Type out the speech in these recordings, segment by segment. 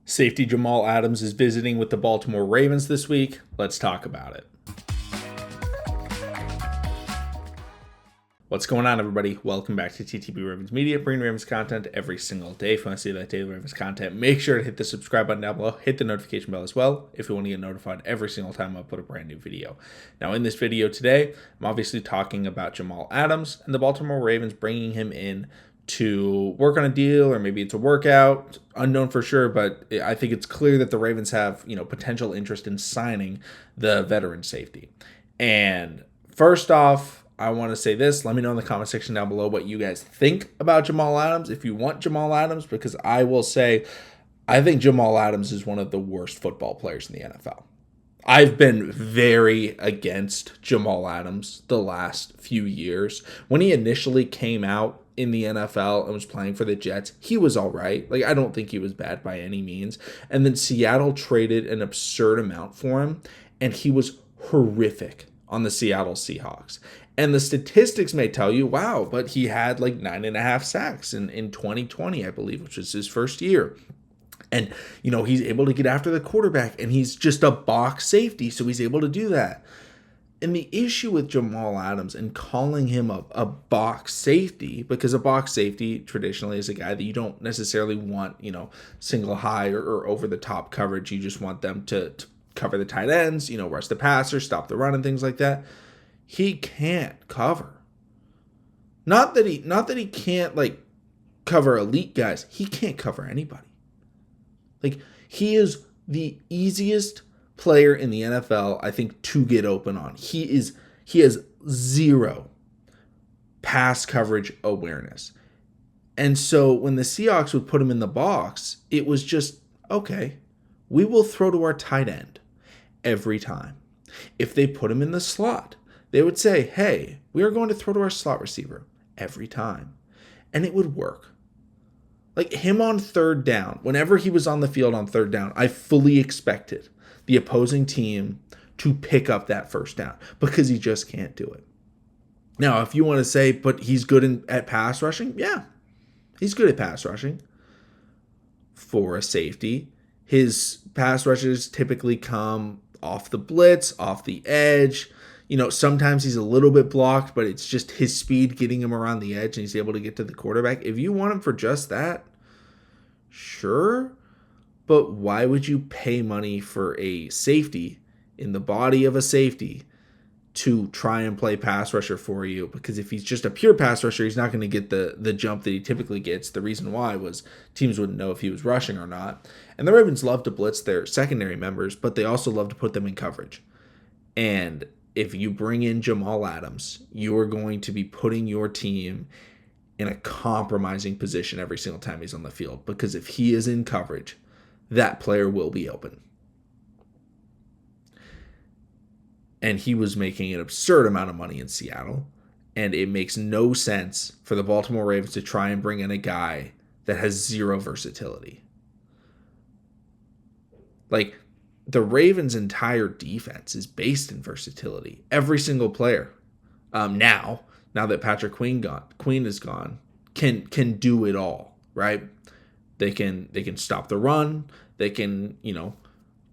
Safety Jamal Adams is visiting with the Baltimore Ravens this week. Let's talk about it. What's going on, everybody? Welcome back to TTB Ravens Media, bringing Ravens content every single day. If you want to see that daily Ravens content, make sure to hit the subscribe button down below. Hit the notification bell as well if you want to get notified every single time I put a brand new video. Now, in this video today, I'm obviously talking about Jamal Adams and the Baltimore Ravens bringing him in to work on a deal, or maybe it's a workout, unknown for sure, but I think it's clear that the Ravens have, potential interest in signing the veteran safety. And first off, I want to say this. Let me know in the comment section down below what you guys think about Jamal Adams, if you want Jamal Adams, because I will say I think Jamal Adams is one of the worst football players in the NFL. I've been very against Jamal Adams the last few years. When he initially came out in the NFL and was playing for the Jets, he was all right. I don't think he was bad by any means. And then Seattle traded an absurd amount for him, and he was horrific on the Seattle Seahawks. And the statistics may tell you, wow, but he had 9.5 sacks in 2020, I believe, which was his first year. And, he's able to get after the quarterback, and he's just a box safety, so he's able to do that. And the issue with Jamal Adams and calling him a box safety, because a box safety traditionally is a guy that you don't necessarily want, single high or over the top coverage. You just want them to cover the tight ends, rush the passer, stop the run, and things like that. He can't cover. Not that he can't cover elite guys. He can't cover anybody. He is the easiest player in the NFL, I think, to get open on. He has zero pass coverage awareness. And so when the Seahawks would put him in the box, it was just, okay, we will throw to our tight end every time. If they put him in the slot, they would say, hey, we are going to throw to our slot receiver every time. And it would work. Him on third down, whenever he was on the field on third down, I fully expected the opposing team to pick up that first down because he just can't do it. Now, if you want to say, but he's good at pass rushing, yeah, he's good at pass rushing. For a safety, his pass rushes typically come off the blitz, off the edge. Sometimes he's a little bit blocked, but it's just his speed getting him around the edge and he's able to get to the quarterback. If you want him for just that, sure. But why would you pay money for a safety in the body of a safety to try and play pass rusher for you? Because if he's just a pure pass rusher, he's not going to get the jump that he typically gets. The reason why was teams wouldn't know if he was rushing or not. And the Ravens love to blitz their secondary members, but they also love to put them in coverage. And if you bring in Jamal Adams, you are going to be putting your team in a compromising position every single time he's on the field. Because if he is in coverage, that player will be open. And he was making an absurd amount of money in Seattle. And it makes no sense for the Baltimore Ravens to try and bring in a guy that has zero versatility. The Ravens' entire defense is based in versatility. Every single player, now that Patrick Queen is gone, can do it all, right? They can stop the run. They can,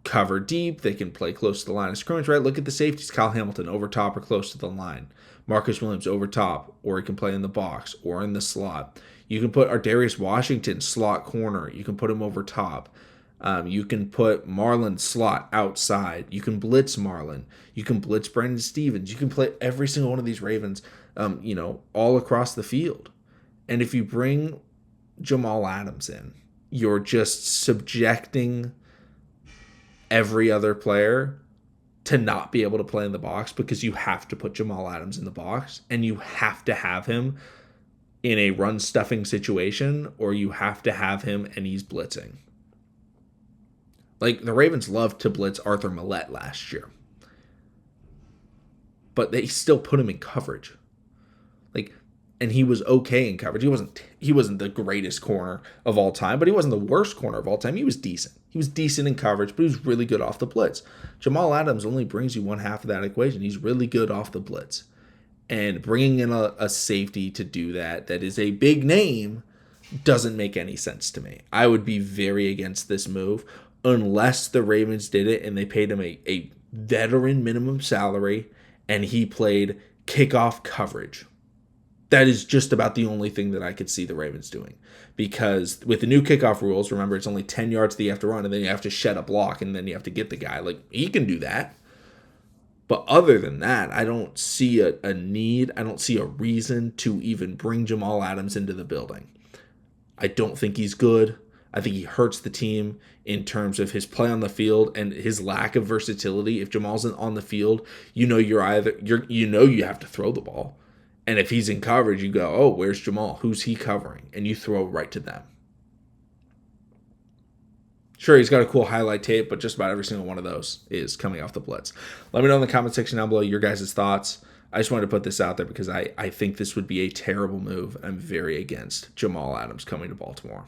cover deep. They can play close to the line of scrimmage, right? Look at the safeties. Kyle Hamilton over top or close to the line. Marcus Williams over top, or he can play in the box or in the slot. You can put Ardarius Washington slot corner. You can put him over top. You can put Marlon slot outside. You can blitz Marlon. You can blitz Brandon Stevens. You can play every single one of these Ravens, all across the field. And if you bring Jamal Adams in, you're just subjecting every other player to not be able to play in the box because you have to put Jamal Adams in the box and you have to have him in a run stuffing situation, or you have to have him and he's blitzing. The Ravens loved to blitz Arthur Millette last year, but they still put him in coverage. And he was okay in coverage. He wasn't the greatest corner of all time, but he wasn't the worst corner of all time. He was decent. He was decent in coverage, but he was really good off the blitz. Jamal Adams only brings you one half of that equation. He's really good off the blitz. And bringing in a safety to do that is a big name, doesn't make any sense to me. I would be very against this move unless the Ravens did it and they paid him a veteran minimum salary and he played kickoff coverage. That is just about the only thing that I could see the Ravens doing. Because with the new kickoff rules, remember, it's only 10 yards that you have to run, and then you have to shed a block, and then you have to get the guy. Like, he can do that. But other than that, I don't see a need. I don't see a reason to even bring Jamal Adams into the building. I don't think he's good. I think he hurts the team in terms of his play on the field and his lack of versatility. If Jamal's on the field, you you have to throw the ball. And if he's in coverage, you go, oh, where's Jamal? Who's he covering? And you throw right to them. Sure, he's got a cool highlight tape, but just about every single one of those is coming off the blitz. Let me know in the comment section down below your guys' thoughts. I just wanted to put this out there because I think this would be a terrible move. I'm very against Jamal Adams coming to Baltimore.